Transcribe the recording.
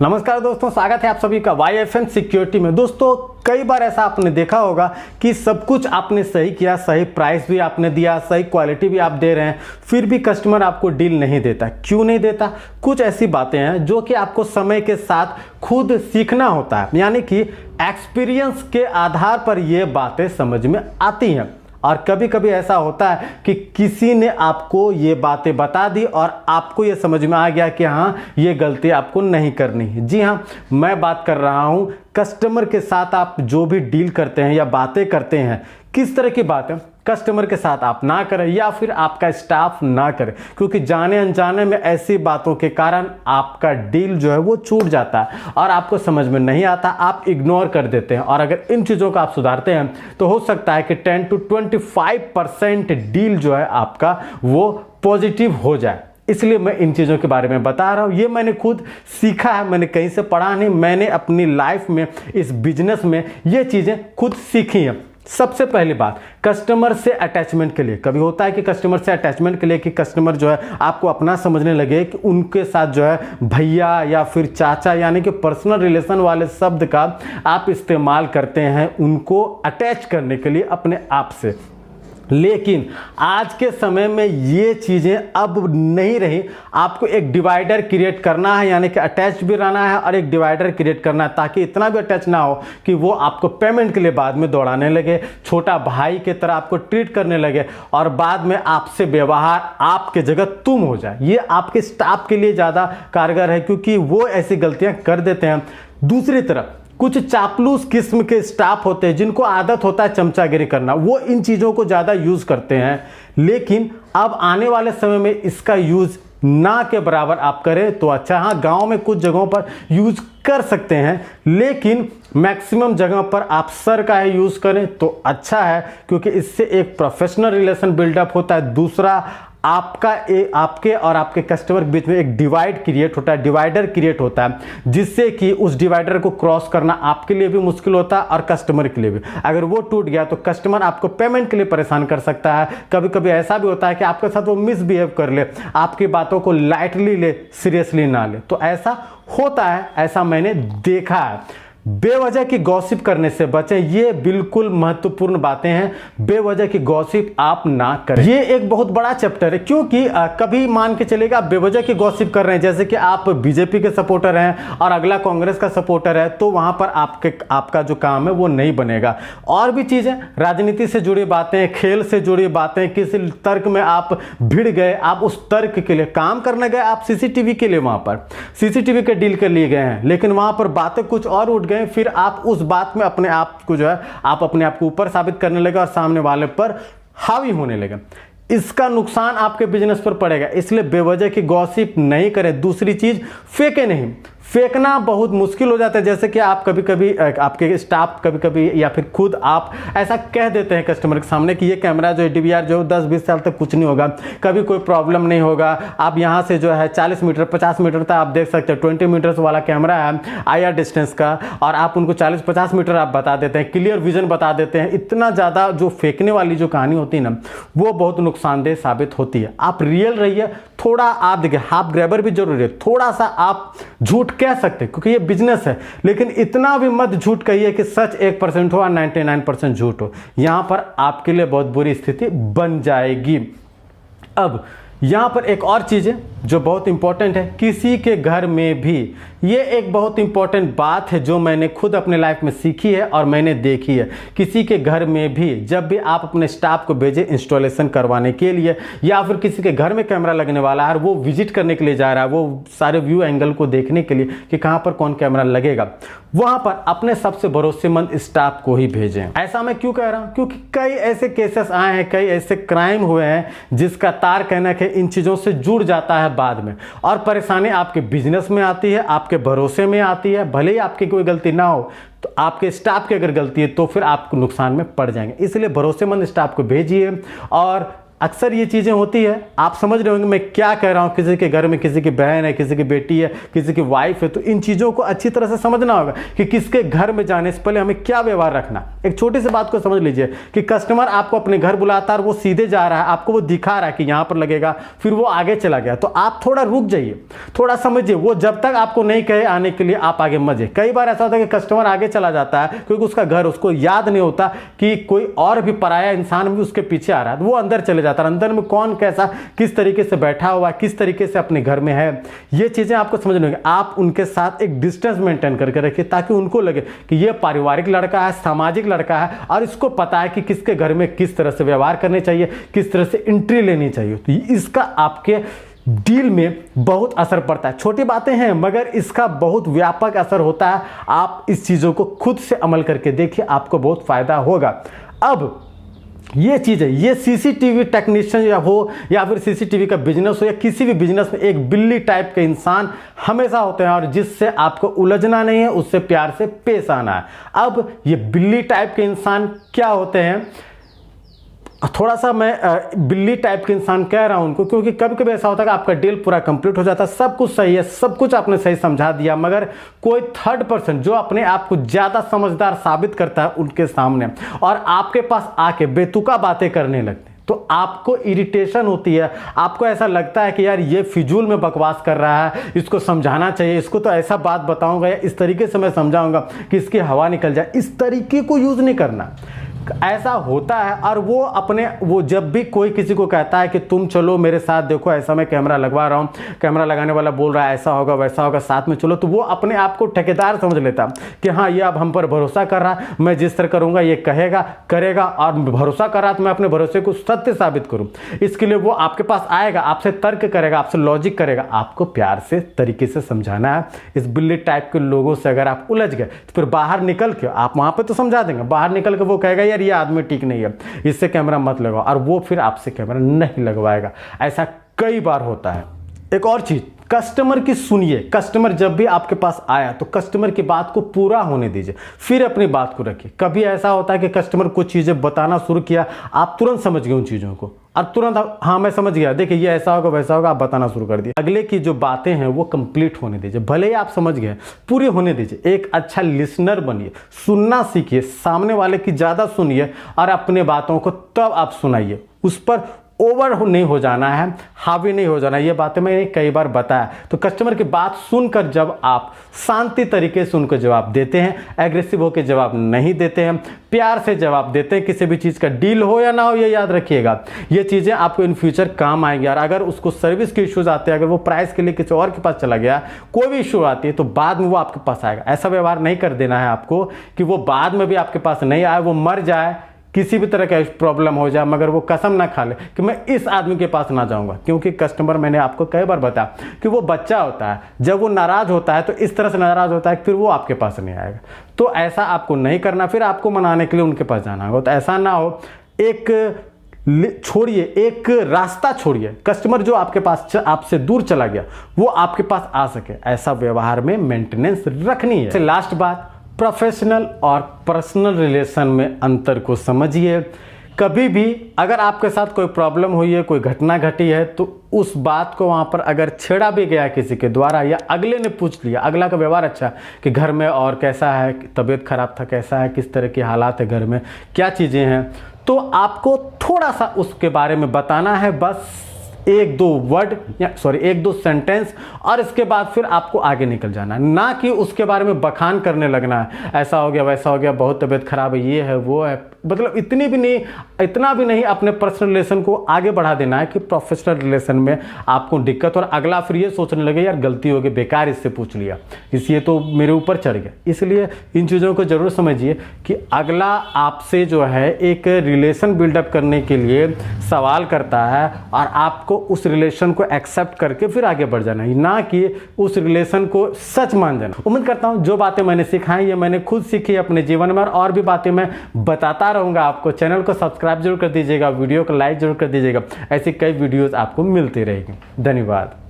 नमस्कार दोस्तों, स्वागत है आप सभी का YFM सिक्योरिटी में। दोस्तों, कई बार ऐसा आपने देखा होगा कि सब कुछ आपने सही किया, सही प्राइस भी आपने दिया, सही क्वालिटी भी आप दे रहे हैं, फिर भी कस्टमर आपको डील नहीं देता। क्यों नहीं देता? कुछ ऐसी बातें हैं जो कि आपको समय के साथ खुद सीखना होता है, यानी कि एक्सपीरियंस के आधार पर ये बातें समझ में आती हैं। और कभी कभी ऐसा होता है कि किसी ने आपको ये बातें बता दी और आपको ये समझ में आ गया कि हाँ, ये गलती आपको नहीं करनी है। जी हाँ, मैं बात कर रहा हूँ कस्टमर के साथ आप जो भी डील करते हैं या बातें करते हैं, किस तरह की बातें कस्टमर के साथ आप ना करें या फिर आपका स्टाफ ना करे, क्योंकि जाने अनजाने में ऐसी बातों के कारण आपका डील जो है वो छूट जाता है और आपको समझ में नहीं आता, आप इग्नोर कर देते हैं। और अगर इन चीज़ों को आप सुधारते हैं तो हो सकता है कि 10 to 25% डील जो है आपका वो पॉजिटिव हो जाए। इसलिए मैं इन चीज़ों के बारे में बता रहा हूँ। ये मैंने खुद सीखा है, मैंने कहीं से पढ़ा नहीं, मैंने अपनी लाइफ में इस बिजनेस में ये चीज़ें खुद सीखी हैं। सबसे पहली बात, कस्टमर से अटैचमेंट के लिए। कभी होता है कि कस्टमर से अटैचमेंट के लिए कि कस्टमर जो है आपको अपना समझने लगे, कि उनके साथ जो है भैया या फिर चाचा यानी कि पर्सनल रिलेशन वाले शब्द का आप इस्तेमाल करते हैं उनको अटैच करने के लिए अपने आप से। लेकिन आज के समय में ये चीज़ें अब नहीं रही। आपको एक डिवाइडर क्रिएट करना है, यानी कि अटैच भी रहना है और एक डिवाइडर क्रिएट करना है, ताकि इतना भी अटैच ना हो कि वो आपको पेमेंट के लिए बाद में दौड़ाने लगे, छोटा भाई की तरह आपको ट्रीट करने लगे और बाद में आपसे व्यवहार आपके जगह तुम हो जाए। ये आपके स्टाफ के लिए ज़्यादा कारगर है, क्योंकि वो ऐसी गलतियाँ कर देते हैं। दूसरी तरफ कुछ चापलूस किस्म के स्टाफ होते हैं जिनको आदत होता है चमचागिरी करना, वो इन चीज़ों को ज़्यादा यूज़ करते हैं। लेकिन अब आने वाले समय में इसका यूज़ ना के बराबर आप करें तो अच्छा। हाँ, गांव में कुछ जगहों पर यूज़ कर सकते हैं, लेकिन मैक्सिमम जगह पर आप सर का ही यूज़ करें तो अच्छा है, क्योंकि इससे एक प्रोफेशनल रिलेशन बिल्डअप होता है। दूसरा, आपके और आपके कस्टमर के बीच में एक डिवाइड क्रिएट होता है, डिवाइडर क्रिएट होता है, जिससे कि उस डिवाइडर को क्रॉस करना आपके लिए भी मुश्किल होता है और कस्टमर के लिए भी। अगर वो टूट गया तो कस्टमर आपको पेमेंट के लिए परेशान कर सकता है। कभी कभी ऐसा भी होता है कि आपके साथ वो मिसबिहेव कर ले, आपकी बातों को लाइटली ले, सीरियसली ना ले। तो ऐसा होता है, ऐसा मैंने देखा है। बेवजह की गॉसिप करने से बचें, ये बिल्कुल महत्वपूर्ण बातें हैं। बेवजह की गॉसिप आप ना करें। ये एक बहुत बड़ा चैप्टर है, क्योंकि कभी मान के चलेगा बेवजह की गॉसिप कर रहे हैं, जैसे कि आप बीजेपी के सपोर्टर हैं और अगला कांग्रेस का सपोर्टर है, तो वहां पर आपका जो काम है वो नहीं बनेगा। और भी चीजें, राजनीति से जुड़ी बातें, खेल से जुड़ी बातें, किसी तर्क में आप भिड़ गए, आप उस तर्क के लिए काम करने गए, आप सीसीटीवी के लिए वहां पर सीसीटीवी के डील के लिए गए हैं, लेकिन वहां पर बातें कुछ और उठ गए। फिर आप उस बात में अपने आप को जो है आप अपने आप को ऊपर साबित करने लगे और सामने वाले पर हावी होने लगे। इसका नुकसान आपके बिजनेस पर पड़ेगा, इसलिए बेवजह की गॉसिप नहीं करें। दूसरी चीज, फेंके नहीं। फेंकना बहुत मुश्किल हो जाता है, जैसे कि आप कभी कभी आपके स्टाफ कभी कभी या फिर खुद आप ऐसा कह देते हैं कस्टमर के सामने कि ये कैमरा जो है DVR जो 10-20 साल तक कुछ नहीं होगा, कभी कोई प्रॉब्लम नहीं होगा, आप यहाँ से जो है 40 मीटर 50 मीटर तक आप देख सकते हैं। 20 मीटर्स वाला कैमरा है IR डिस्टेंस का, और आप उनको 40-50 मीटर आप बता देते हैं, क्लियर विजन बता देते हैं। इतना ज़्यादा जो फेंकने वाली जो कहानी होती है ना, वो बहुत नुकसानदेह साबित होती है। आप रियल रहिए, थोड़ा आप देखिए, हाफ ग्रैबर भी जरूरी है, थोड़ा सा आप झूठ कह सकते हैं क्योंकि ये बिजनेस है, लेकिन इतना भी मत झूठ कहिए कि सच 1% हो और 99% झूठ हो। यहां पर आपके लिए बहुत बुरी स्थिति बन जाएगी। अब यहां पर एक और चीज़ है जो बहुत इंपॉर्टेंट है, किसी के घर में भी, ये एक बहुत इंपॉर्टेंट बात है जो मैंने खुद अपने लाइफ में सीखी है और मैंने देखी है। किसी के घर में भी जब भी आप अपने स्टाफ को भेजें इंस्टॉलेशन करवाने के लिए, या फिर किसी के घर में कैमरा लगने वाला है और वो विजिट करने के लिए जा रहा है, वो सारे व्यू एंगल को देखने के लिए कि कहाँ पर कौन कैमरा लगेगा, वहाँ पर अपने सबसे भरोसेमंद स्टाफ को ही भेजें। ऐसा मैं क्यों कह रहा हूँ? क्योंकि कई ऐसे केसेस आए हैं, कई ऐसे क्राइम हुए हैं जिसका तार कहना है इन चीज़ों से जुड़ जाता है बाद में, और परेशानी आपके बिजनेस में आती है, आपके भरोसे में आती है। भले ही आपकी कोई गलती ना हो, तो आपके स्टाफ की अगर गलती है तो फिर आप नुकसान में पड़ जाएंगे। इसलिए भरोसेमंद स्टाफ को भेजिए और अक्सर ये चीज़ें होती है, आप समझ रहे होंगे मैं क्या कह रहा हूँ। किसी के घर में किसी की बहन है, किसी की बेटी है, किसी की वाइफ है, तो इन चीज़ों को अच्छी तरह से समझना होगा कि किसके घर में जाने से पहले हमें क्या व्यवहार रखना। एक छोटी सी बात को समझ लीजिए कि कस्टमर आपको अपने घर बुलाता है और वो सीधे जा रहा है, आपको वो दिखा रहा है कि यहाँ पर लगेगा, फिर वो आगे चला गया, तो आप थोड़ा रुक जाइए, थोड़ा समझिए। वो जब तक आपको नहीं कहे आने के लिए आप आगे मत जाइए। कई बार ऐसा होता है कि कस्टमर आगे चला जाता है क्योंकि उसका घर, उसको याद नहीं होता कि कोई और भी पराया इंसान भी उसके पीछे आ रहा है, तो वो अंदर चले जाता है। अंदर में कौन कैसा किस तरीके से बैठा हुआ, किस तरीके से अपने घर में है, ये चीजें आपको समझनी होगी। आप उनके साथ एक डिस्टेंस मेंटेन करके रखिए ताकि उनको लगे कि ये पारिवारिक लड़का है, सामाजिक लड़का है और इसको पता है कि किसके घर में किस तरह से व्यवहार करने चाहिए, किस तरह से एंट्री लेनी चाहिए। तो इसका आपके डील में बहुत असर पड़ता है। छोटी बातें हैं मगर इसका बहुत व्यापक असर होता है। आप इस चीज़ों को खुद से अमल करके देखिए, आपको बहुत फायदा होगा। अब ये चीज़ है, ये सीसीटीवी टेक्नीशियन या हो या फिर सीसीटीवी का बिजनेस हो या किसी भी बिजनेस में एक बिल्ली टाइप के इंसान हमेशा होते हैं और जिससे आपको उलझना नहीं है, उससे प्यार से पेश आना है। अब ये बिल्ली टाइप के इंसान क्या होते हैं, थोड़ा सा मैं बिल्ली टाइप के इंसान कह रहा हूं उनको क्योंकि कभी कभी ऐसा होता है कि आपका डील पूरा कंप्लीट हो जाता है, सब कुछ सही है, सब कुछ आपने सही समझा दिया, मगर कोई थर्ड पर्सन जो अपने आप को ज्यादा समझदार साबित करता है उनके सामने और आपके पास आके बेतुका बातें करने लगते हैं, तो आपको इरिटेशन होती है। आपको ऐसा लगता है कि यार ये फिजूल में बकवास कर रहा है, इसको समझाना चाहिए, इसको तो ऐसा बात बताऊंगा या इस तरीके से मैं समझाऊंगा कि इसकी हवा निकल जाए। इस तरीके को यूज नहीं करना। ऐसा होता है और वो जब भी कोई किसी को कहता है कि तुम चलो मेरे साथ, देखो ऐसा मैं कैमरा लगवा रहा हूँ, कैमरा लगाने वाला बोल रहा है ऐसा होगा वैसा होगा, साथ में चलो, तो वो अपने आप को ठेकेदार समझ लेता कि हाँ ये अब हम पर भरोसा कर रहा है, मैं जिस तरह करूँगा ये कहेगा करेगा, और भरोसा कर रहा तो मैं अपने भरोसे को सत्य साबित करूँ। इसके लिए वो आपके पास आएगा, आपसे तर्क करेगा, आपसे लॉजिक करेगा। आपको प्यार से तरीके से समझाना है। इस बिल्ली टाइप के लोगों से अगर आप उलझ गए तो फिर बाहर निकल के आप वहाँ पर तो समझा देंगे, बाहर निकल के वो कहेगा ये आदमी ठीक नहीं है, इससे कैमरा मत लगाओ, और वो फिर आपसे कैमरा नहीं लगवाएगा। ऐसा कई बार होता है। एक और चीज, कस्टमर की सुनिए। कस्टमर जब भी आपके पास आया तो कस्टमर की बात को पूरा होने दीजिए, फिर अपनी बात को रखिए। कभी ऐसा होता है कि कस्टमर कुछ चीजें बताना शुरू किया, आप तुरंत समझ गए उन चीजों को और तुरंत हाँ मैं समझ गया, देखिए ये ऐसा होगा वैसा होगा, आप बताना शुरू कर दिए। अगले की जो बातें हैं वो कंप्लीट होने दीजिए, भले ही आप समझ गए पूरी होने दीजिए। एक अच्छा लिसनर बनिए, सुनना सीखिए, सामने वाले की ज्यादा सुनिए और अपने बातों को तब आप सुनाइए। उस पर ओवर नहीं हो जाना है, हावी नहीं हो जाना है। ये बातें मैंने कई बार बताया। तो कस्टमर की बात सुनकर जब आप शांति तरीके से उनको जवाब देते हैं, एग्रेसिव होकर जवाब नहीं देते हैं, प्यार से जवाब देते हैं, किसी भी चीज़ का डील हो या ना हो, ये याद रखिएगा। ये चीज़ें आपको इन फ्यूचर काम आएंगी। और अगर उसको सर्विस के इश्यूज आते हैं, अगर वो प्राइस के लिए किसी और के पास चला गया, कोई भी इशू आती है, तो बाद में वो आपके पास आएगा। ऐसा व्यवहार नहीं कर देना है आपको कि वो बाद में भी आपके पास नहीं आए, वो मर जाए, किसी भी तरह का प्रॉब्लम हो जाए, मगर वो कसम ना खा ले कि मैं इस आदमी के पास ना जाऊंगा। क्योंकि कस्टमर, मैंने आपको कई बार बताया कि वो बच्चा होता है, जब वो नाराज होता है तो इस तरह से नाराज होता है कि फिर वो आपके पास नहीं आएगा। तो ऐसा आपको नहीं करना, फिर आपको मनाने के लिए उनके पास जाना होगा। तो ऐसा ना हो, एक छोड़िए, एक रास्ता छोड़िए। कस्टमर जो आपके पास आपसे दूर चला गया वो आपके पास आ सके, ऐसा व्यवहार में मेंटेनेंस रखनी है। लास्ट बात, प्रोफेशनल और पर्सनल रिलेशन में अंतर को समझिए। कभी भी अगर आपके साथ कोई प्रॉब्लम हुई है, कोई घटना घटी है, तो उस बात को वहाँ पर अगर छेड़ा भी गया किसी के द्वारा या अगले ने पूछ लिया, अगला का व्यवहार अच्छा कि घर में और कैसा है, तबीयत खराब था, कैसा है, किस तरह की हालात है घर में, क्या चीज़ें हैं, तो आपको थोड़ा सा उसके बारे में बताना है, बस एक दो सेंटेंस, और इसके बाद फिर आपको आगे निकल जाना है। ना कि उसके बारे में बखान करने लगना है, ऐसा हो गया वैसा हो गया, बहुत तबीयत खराब है, ये है वो है। मतलब इतना भी नहीं अपने पर्सनल रिलेशन को आगे बढ़ा देना है कि प्रोफेशनल रिलेशन में आपको दिक्कत, और अगला फिर ये सोचने लगे यार गलती हो गई, बेकार इससे पूछ लिया, इसलिए तो मेरे ऊपर चढ़ गया। इसलिए इन चीज़ों को जरूर समझिए कि अगला आपसे जो है एक रिलेशन बिल्डअप करने के लिए सवाल करता है, और आपको उस रिलेशन को एक्सेप्ट करके फिर आगे बढ़ जाना है, ना कि उस रिलेशन को सच मान जाना। उम्मीद करता हूं जो बातें मैंने सिखाई, ये मैंने खुद सीखी अपने जीवन में, और भी बातें मैं बताता रहूंगा आपको। चैनल को सब्सक्राइब जरूर कर दीजिएगा, वीडियो को लाइक जरूर कर दीजिएगा। ऐसी कई वीडियोस आपको मिलती रहेगी। धन्यवाद।